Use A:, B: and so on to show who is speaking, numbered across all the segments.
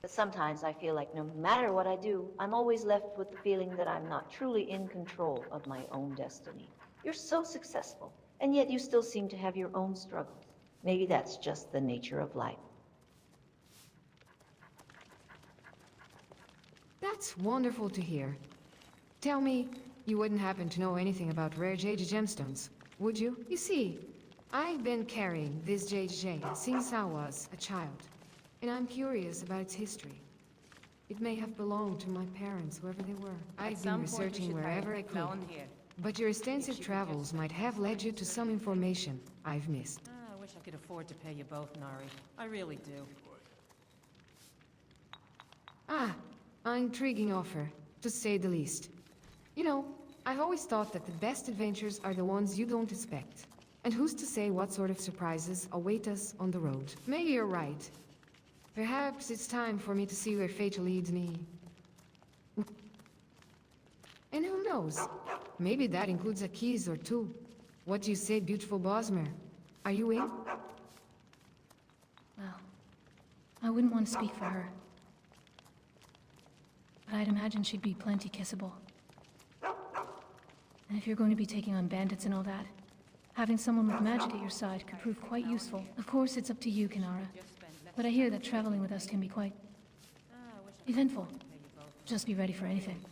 A: But sometimes I feel like no matter what I do, I'm always left with the feeling that I'm not truly in control of my own destiny. You're so successful, and yet you still seem to have your own struggles. Maybe that's just the nature of life.
B: That's wonderful to hear. Tell me, you wouldn't happen to know anything about rare jade gemstones, would you? You see, I've been carrying this jade since I was a child, and I'm curious about its history. It may have belonged to my parents, whoever they were. I've been researching wherever I could. But your extensive travels might have led you to some information I've missed.
C: I wish I could afford to pay you both, Nari. I really do.
B: Ah, an intriguing offer, to say the least. You know, I've always thought that the best adventures are the ones you don't expect. And who's to say what sort of surprises await us on the road? Maybe you're right. Perhaps it's time for me to see where fate leads me. And who knows? Maybe that includes a keys or two. What do you say, beautiful Bosmer? Are you in?
D: Well, I wouldn't want to speak for her. But I'd imagine she'd be plenty kissable. And if you're going to be taking on bandits and all that, having someone with magic at your side could prove quite useful. Of course, it's up to you, Kinara. But I hear that traveling with us can be quite eventful. Just be ready for anything.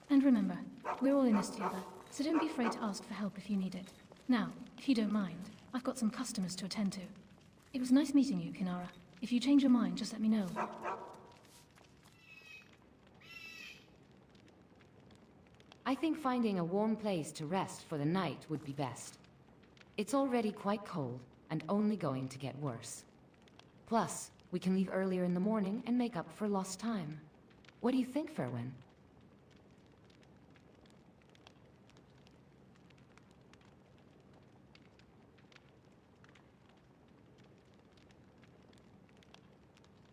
D: And remember, we're all in this together, so don't be afraid to ask for help if you need it. Now, if you don't mind, I've got some customers to attend to. It was nice meeting you, Kinara. If you change your mind, just let me know.
E: I think finding a warm place to rest for the night would be best. It's already quite cold, and only going to get worse. Plus, we can leave earlier in the morning and make up for lost time. What do you think, Ferwin?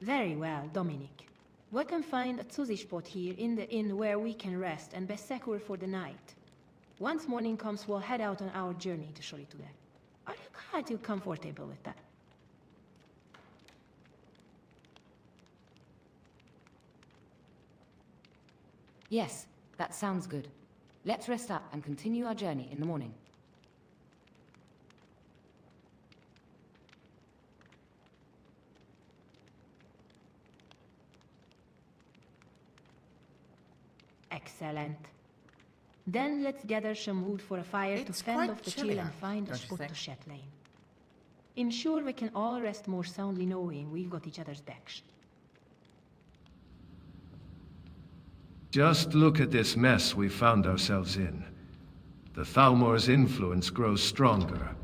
F: Very well, Dominic. We can find a cozy spot here in the inn where we can rest and be secure for the night. Once morning comes, we'll head out on our journey to Shoritude. Are you quite comfortable with that?
E: Yes, that sounds good. Let's rest up and continue our journey in the morning.
F: Excellent. Then let's gather some wood for a fire to fend off the chill and find a spot to chat lane. I'm sure we can all rest more soundly knowing we've got each other's backs.
G: Just look at this mess we found ourselves in. The Thalmor's influence grows stronger.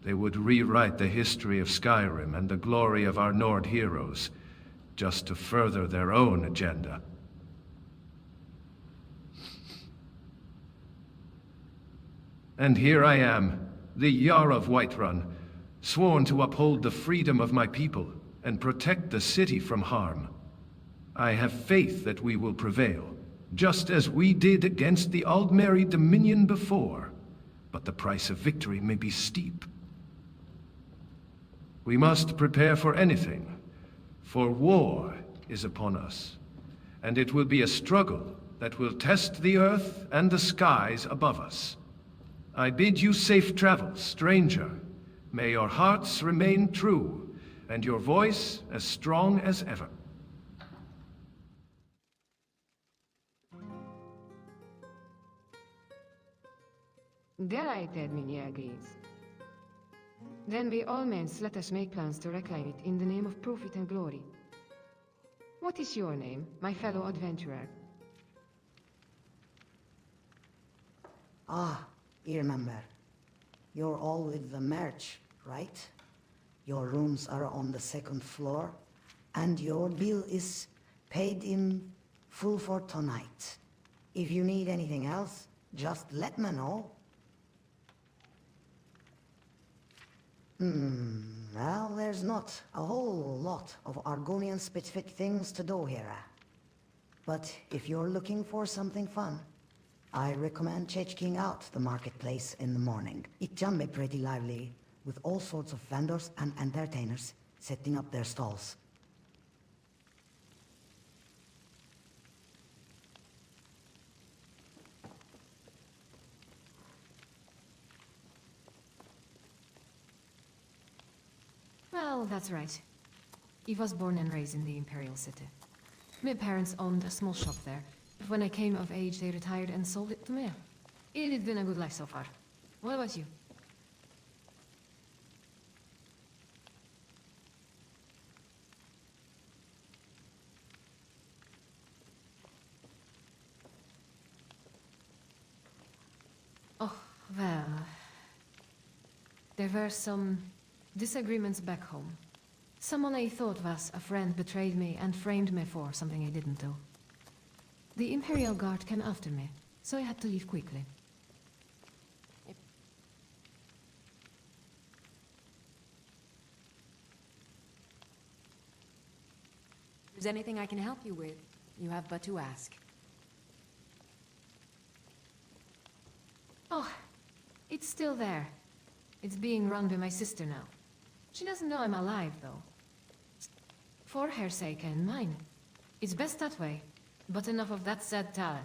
G: They would rewrite the history of Skyrim and the glory of our Nord heroes, just to further their own agenda. And here I am, the Jarl of Whiterun, sworn to uphold the freedom of my people and protect the city from harm. I have faith that we will prevail, just as we did against the Aldmeri Dominion before, but the price of victory may be steep. We must prepare for anything, for war is upon us, and it will be a struggle that will test the earth and the skies above us. I bid you safe travels, stranger. May your hearts remain true, and your voice as strong as ever.
B: Delighted, Miniagis. Then by all means, let us make plans to reclaim it in the name of profit and glory. What is your name, my fellow adventurer?
H: Ah, I remember. You're all with the merch, right? Your rooms are on the second floor, and your bill is paid in full for tonight. If you need anything else, just let me know. Well, there's not a whole lot of Argonian-specific things to do here. But if you're looking for something fun, I recommend checking out the marketplace in the morning. It can be pretty lively, with all sorts of vendors and entertainers setting up their stalls.
B: Well, that's right. He was born and raised in the Imperial city. My parents owned a small shop there. But when I came of age, they retired and sold it to me. It has been a good life so far. What about you? Oh, well... There were some disagreements back home. Someone I thought was a friend betrayed me and framed me for something I didn't do. The Imperial Guard came after me, so I had to leave quickly.
E: If there's anything I can help you with, you have but to ask.
B: Oh, it's still there. It's being run by my sister now. She doesn't know I'm alive, though. For her sake and mine. It's best that way. But enough of that sad tale.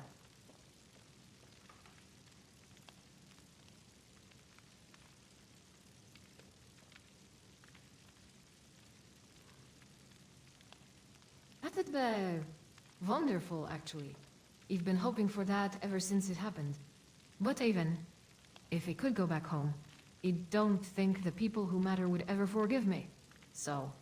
B: That'd be wonderful, actually. I've been hoping for that ever since it happened. But even if I could go back home, I don't think the people who matter would ever forgive me. So...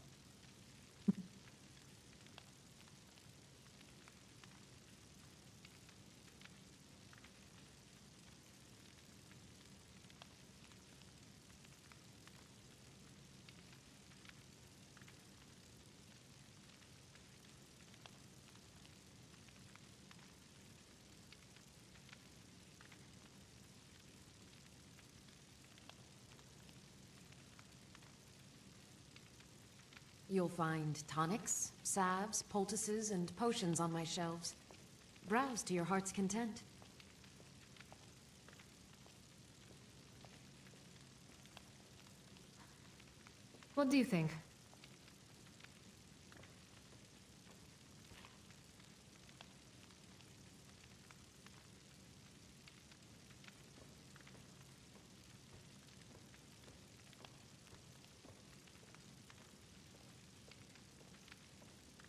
E: You'll find tonics, salves, poultices, and potions on my shelves. Browse to your heart's content.
B: What do you think?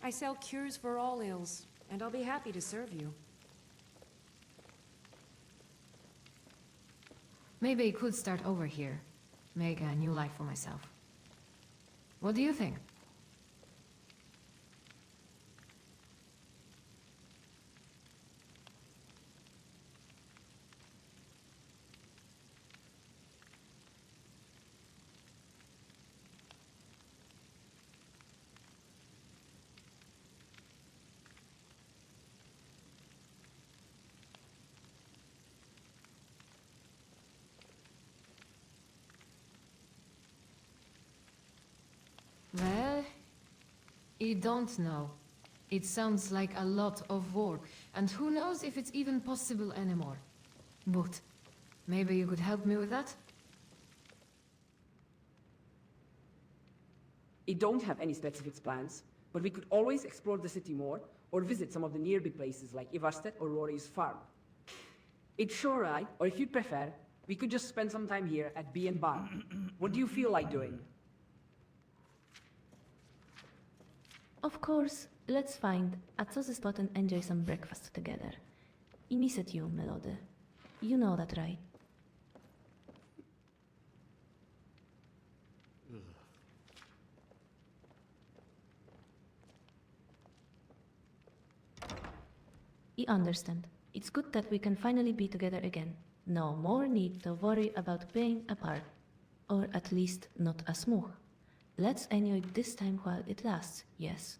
E: I sell cures for all ills, and I'll be happy to serve you.
B: Maybe I could start over here. Make a new life for myself. What do you think? Well, I don't know. It sounds like a lot of work, and who knows if it's even possible anymore. But maybe you could help me with that?
I: I don't have any specific plans, but we could always explore the city more, or visit some of the nearby places like Ivarstedt or Rory's farm. It's sure right, or if you'd prefer, we could just spend some time here at B and Bar. What do you feel like doing?
J: Of course, let's find a cozy spot and enjoy some breakfast together. I miss it you, Melody. You know that, right? I understand. It's good that we can finally be together again. No more need to worry about being apart. Or at least not as smooth. Let's enjoy this time while it lasts, yes?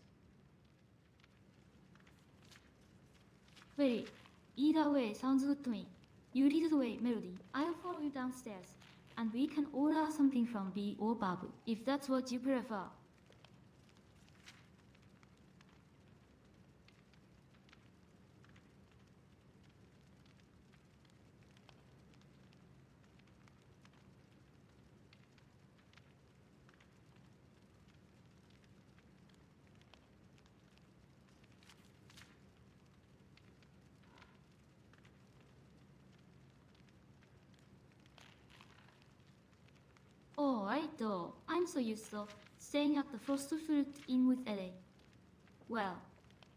K: Very. Either way sounds good to me. You lead the way, Melody. I'll follow you downstairs. And we can order something from B or Babu, if that's what you prefer. Alright, I I'm so used to staying at the Frostfruit Inn with Ellie. Well,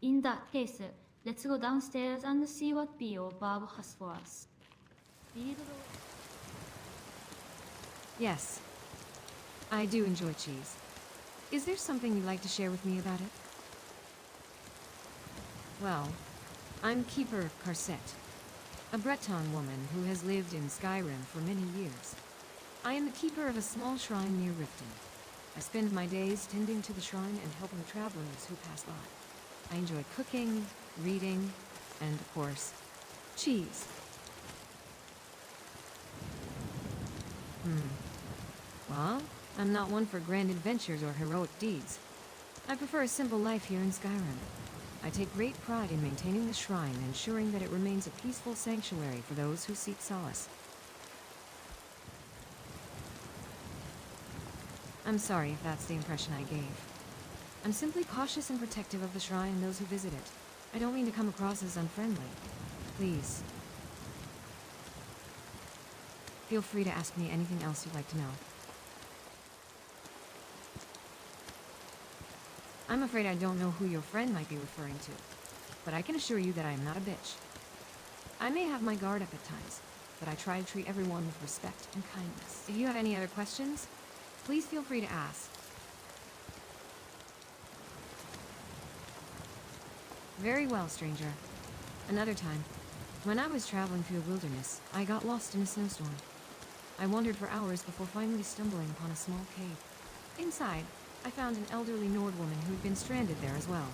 K: in that case, let's go downstairs and see what B.O. Bob has for us. Lead the way.
B: Yes. I do enjoy cheese. Is there something you'd like to share with me about it? Well, I'm Keeper of Carcette, a Breton woman who has lived in Skyrim for many years. I am the keeper of a small shrine near Riften. I spend my days tending to the shrine and helping travelers who pass by. I enjoy cooking, reading, and, of course, cheese. Well, I'm not one for grand adventures or heroic deeds. I prefer a simple life here in Skyrim. I take great pride in maintaining the shrine and ensuring that it remains a peaceful sanctuary for those who seek solace. I'm sorry if that's the impression I gave. I'm simply cautious and protective of the shrine and those who visit it. I don't mean to come across as unfriendly. Please. Feel free to ask me anything else you'd like to know. I'm afraid I don't know who your friend might be referring to, but I can assure you that I am not a bitch. I may have my guard up at times, but I try to treat everyone with respect and kindness. If you have any other questions, please feel free to ask. Very well, stranger. Another time, when I was traveling through the wilderness, I got lost in a snowstorm. I wandered for hours before finally stumbling upon a small cave. Inside, I found an elderly Nord woman who had been stranded there as well.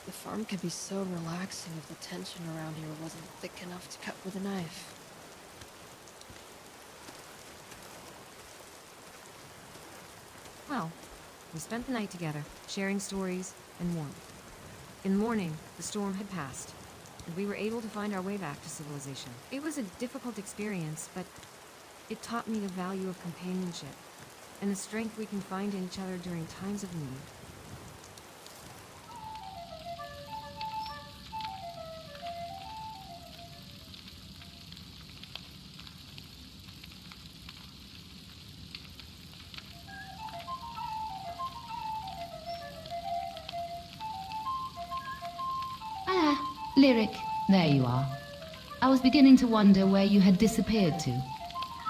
L: The farm could be so relaxing if the tension around here wasn't thick enough to cut with a knife.
B: Well, we spent the night together, sharing stories and warmth. In the morning, the storm had passed, and we were able to find our way back to civilization. It was a difficult experience, but it taught me the value of companionship and the strength we can find in each other during times of need.
M: Lyric, there you are. I was beginning to wonder where you had disappeared to.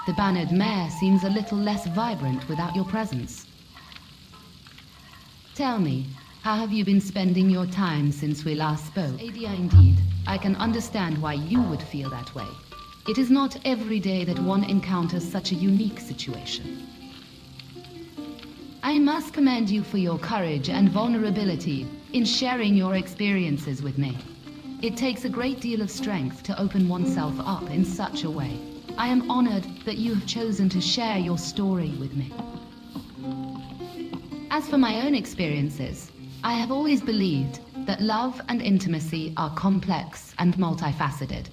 M: The bannered mare seems a little less vibrant without your presence. Tell me, how have you been spending your time since we last spoke? Adia, indeed. I can understand why you would feel that way. It is not every day that one encounters such a unique situation. I must commend you for your courage and vulnerability in sharing your experiences with me. It takes a great deal of strength to open oneself up in such a way. I am honored that you have chosen to share your story with me. As for my own experiences, I have always believed that love and intimacy are complex and multifaceted.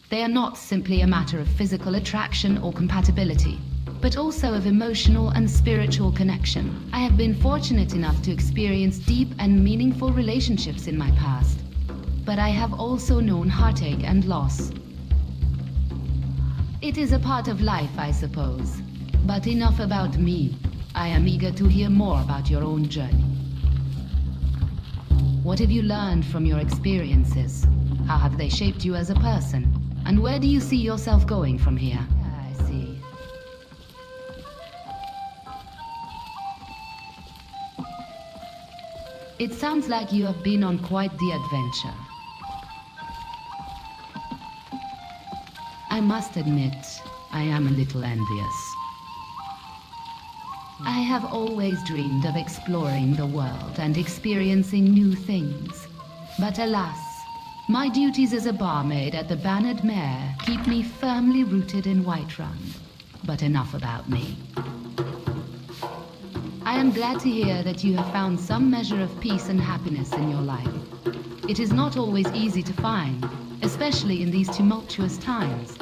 M: They are not simply a matter of physical attraction or compatibility, but also of emotional and spiritual connection. I have been fortunate enough to experience deep and meaningful relationships in my past. But I have also known heartache and loss. It is a part of life, I suppose. But enough about me. I am eager to hear more about your own journey. What have you learned from your experiences? How have they shaped you as a person? And where do you see yourself going from here? I see. It sounds like you have been on quite the adventure. I must admit, I am a little envious. I have always dreamed of exploring the world and experiencing new things. But alas, my duties as a barmaid at the Bannered Mare keep me firmly rooted in Whiterun. But enough about me. I am glad to hear that you have found some measure of peace and happiness in your life. It is not always easy to find, especially in these tumultuous times.